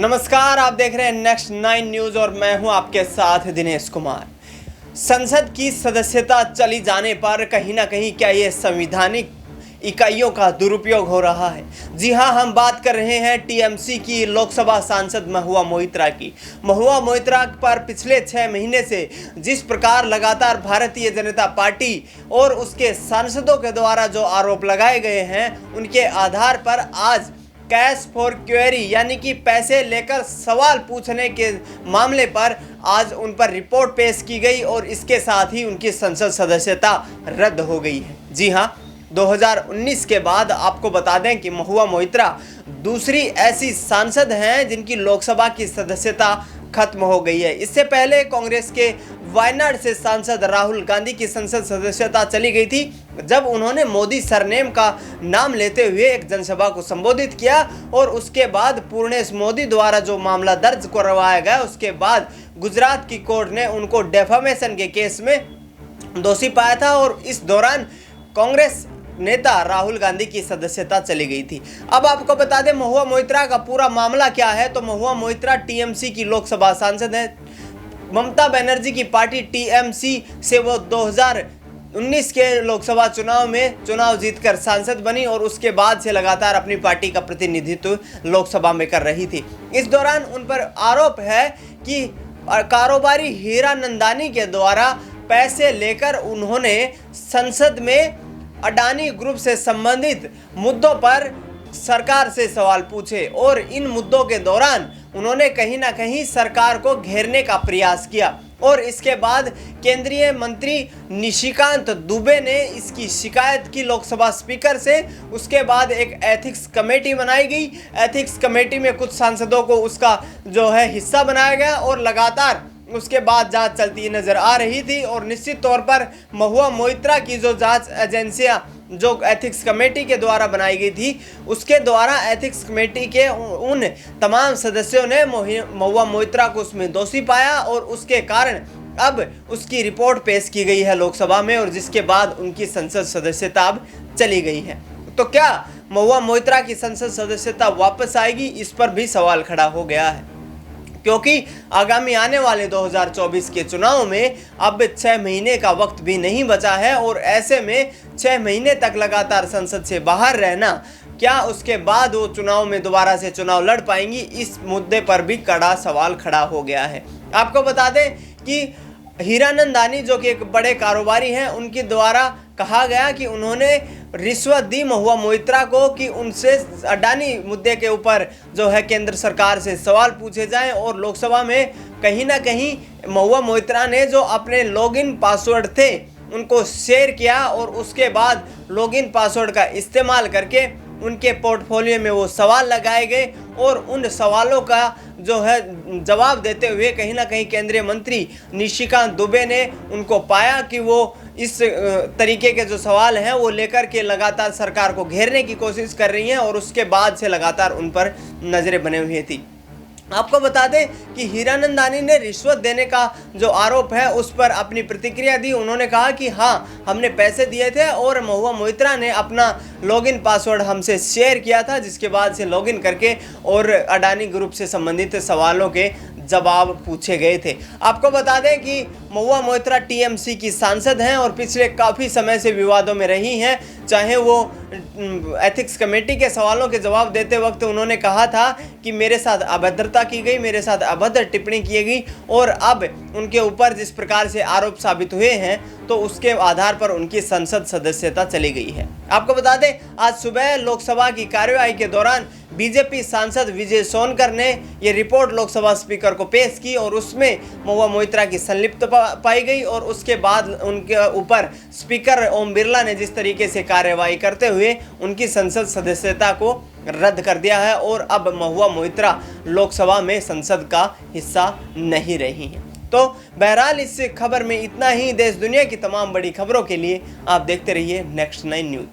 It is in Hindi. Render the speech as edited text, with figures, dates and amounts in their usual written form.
नमस्कार, आप देख रहे हैं नेक्स्ट 9 न्यूज़ और मैं हूं आपके साथ दिनेश कुमार। संसद की सदस्यता चली जाने पर कहीं ना कहीं क्या ये संवैधानिक इकाइयों का दुरुपयोग हो रहा है? जी हां, हम बात कर रहे हैं टीएमसी की लोकसभा सांसद महुआ मोइत्रा की। महुआ मोइत्रा पर पिछले 6 महीने से जिस प्रकार लगातार भारतीय जनता पार्टी और उसके सांसदों के द्वारा जो आरोप लगाए गए हैं, उनके आधार पर आज कैश फॉर क्वेरी यानी कि पैसे लेकर सवाल पूछने के मामले पर आज उन पर रिपोर्ट पेश की गई और इसके साथ ही उनकी संसद सदस्यता रद्द हो गई है। जी हां, 2019 के बाद आपको बता दें कि महुआ मोइत्रा दूसरी ऐसी सांसद हैं जिनकी लोकसभा की सदस्यता खत्म हो गई है। इससे पहले कांग्रेस के वायनाड से सांसद राहुल गांधी की संसद सदस्यता चली गई थी, जब उन्होंने मोदी सरनेम का नाम लेते हुए एक जनसभा को संबोधित किया और उसके बाद पूर्णेश मोदी द्वारा जो मामला दर्ज करवाया गया, उसके बाद गुजरात की कोर्ट ने उनको डेफामेशन के केस में दोषी पाया था और इस दौरान कांग्रेस नेता राहुल गांधी की सदस्यता चली गई थी। अब आपको बता दें महुआ मोइत्रा का पूरा मामला क्या है। तो महुआ मोइत्रा टीएमसी की लोकसभा सांसद है। ममता बनर्जी की पार्टी टीएमसी से वो 2019 के लोकसभा चुनाव में चुनाव जीतकर सांसद बनी और उसके बाद से लगातार अपनी पार्टी का प्रतिनिधित्व लोकसभा में कर रही थी। इस दौरान उन पर आरोप है कि कारोबारी हीरानंदानी के द्वारा पैसे लेकर उन्होंने संसद में अडानी ग्रुप से संबंधित मुद्दों पर सरकार से सवाल पूछे और इन मुद्दों के दौरान उन्होंने कहीं ना कहीं सरकार को घेरने का प्रयास किया और इसके बाद केंद्रीय मंत्री निशिकांत दुबे ने इसकी शिकायत की लोकसभा स्पीकर से। उसके बाद एक एथिक्स कमेटी बनाई गई। एथिक्स कमेटी में कुछ सांसदों को उसका जो है हिस्सा बनाया गया और लगातार उसके बाद जांच चलती नजर आ रही थी और निश्चित तौर पर महुआ मोइत्रा की जो जांच एजेंसियां जो एथिक्स कमेटी के द्वारा बनाई गई थी, उसके द्वारा एथिक्स कमेटी के उन तमाम सदस्यों ने महुआ मोइत्रा को उसमें दोषी पाया और उसके कारण अब उसकी रिपोर्ट पेश की गई है लोकसभा में और जिसके बाद उनकी संसद सदस्यता अब चली गई है। तो क्या महुआ मोइत्रा की संसद सदस्यता वापस आएगी? इस पर भी सवाल खड़ा हो गया है, क्योंकि आगामी आने वाले 2024 के चुनाव में अब 6 महीने का वक्त भी नहीं बचा है और ऐसे में 6 महीने तक लगातार संसद से बाहर रहना, क्या उसके बाद वो चुनाव में दोबारा से चुनाव लड़ पाएंगी? इस मुद्दे पर भी कड़ा सवाल खड़ा हो गया है। आपको बता दें कि हीरानंदानी जो कि एक बड़े कारोबारी हैं, उनके द्वारा कहा गया कि उन्होंने रिश्वत दी महुआ मोइत्रा को कि उनसे अडानी मुद्दे के ऊपर जो है केंद्र सरकार से सवाल पूछे जाएं और लोकसभा में कहीं ना कहीं महुआ मोइत्रा ने जो अपने लॉगिन पासवर्ड थे उनको शेयर किया और उसके बाद लॉगिन पासवर्ड का इस्तेमाल करके उनके पोर्टफोलियो में वो सवाल लगाए गए और उन सवालों का जो है जवाब देते हुए कहीं ना कहीं केंद्रीय मंत्री निशिकांत दुबे ने उनको पाया कि वो इस तरीके के जो सवाल हैं वो लेकर के लगातार सरकार को घेरने की कोशिश कर रही हैं और उसके बाद से लगातार उन पर नज़रें बने हुए थी। आपको बता दें कि हीरानंदानी ने रिश्वत देने का जो आरोप है उस पर अपनी प्रतिक्रिया दी। उन्होंने कहा कि हाँ, हमने पैसे दिए थे और महुआ मोइत्रा ने अपना लॉगिन पासवर्ड हमसे शेयर किया था, जिसके बाद से लॉगिन करके और अडानी ग्रुप से संबंधित सवालों के जवाब पूछे गए थे। आपको बता दें कि महुआ मोइत्रा टीएमसी की सांसद हैं और पिछले काफ़ी समय से विवादों में रही हैं। चाहे वो एथिक्स कमेटी के सवालों के जवाब देते वक्त उन्होंने कहा था कि मेरे साथ अभद्रता की गई, मेरे साथ अभद्र टिप्पणी की गई और अब उनके ऊपर जिस प्रकार से आरोप साबित हुए हैं तो उसके आधार पर उनकी संसद सदस्यता चली गई है। आपको बता दें आज सुबह लोकसभा की कार्यवाही के दौरान बीजेपी सांसद विजय सोनकर ने ये रिपोर्ट लोकसभा स्पीकर को पेश की और उसमें महुआ मोइत्रा की संलिप्तता पाई गई और उसके बाद उनके ऊपर स्पीकर ओम बिरला ने जिस तरीके से कार्यवाही करते हुए उनकी संसद सदस्यता को रद्द कर दिया है और अब महुआ मोइत्रा लोकसभा में संसद का हिस्सा नहीं रही है। तो बहरहाल इस खबर में इतना ही। देश दुनिया की तमाम बड़ी खबरों के लिए आप देखते रहिए नेक्स्ट 9 न्यूज़।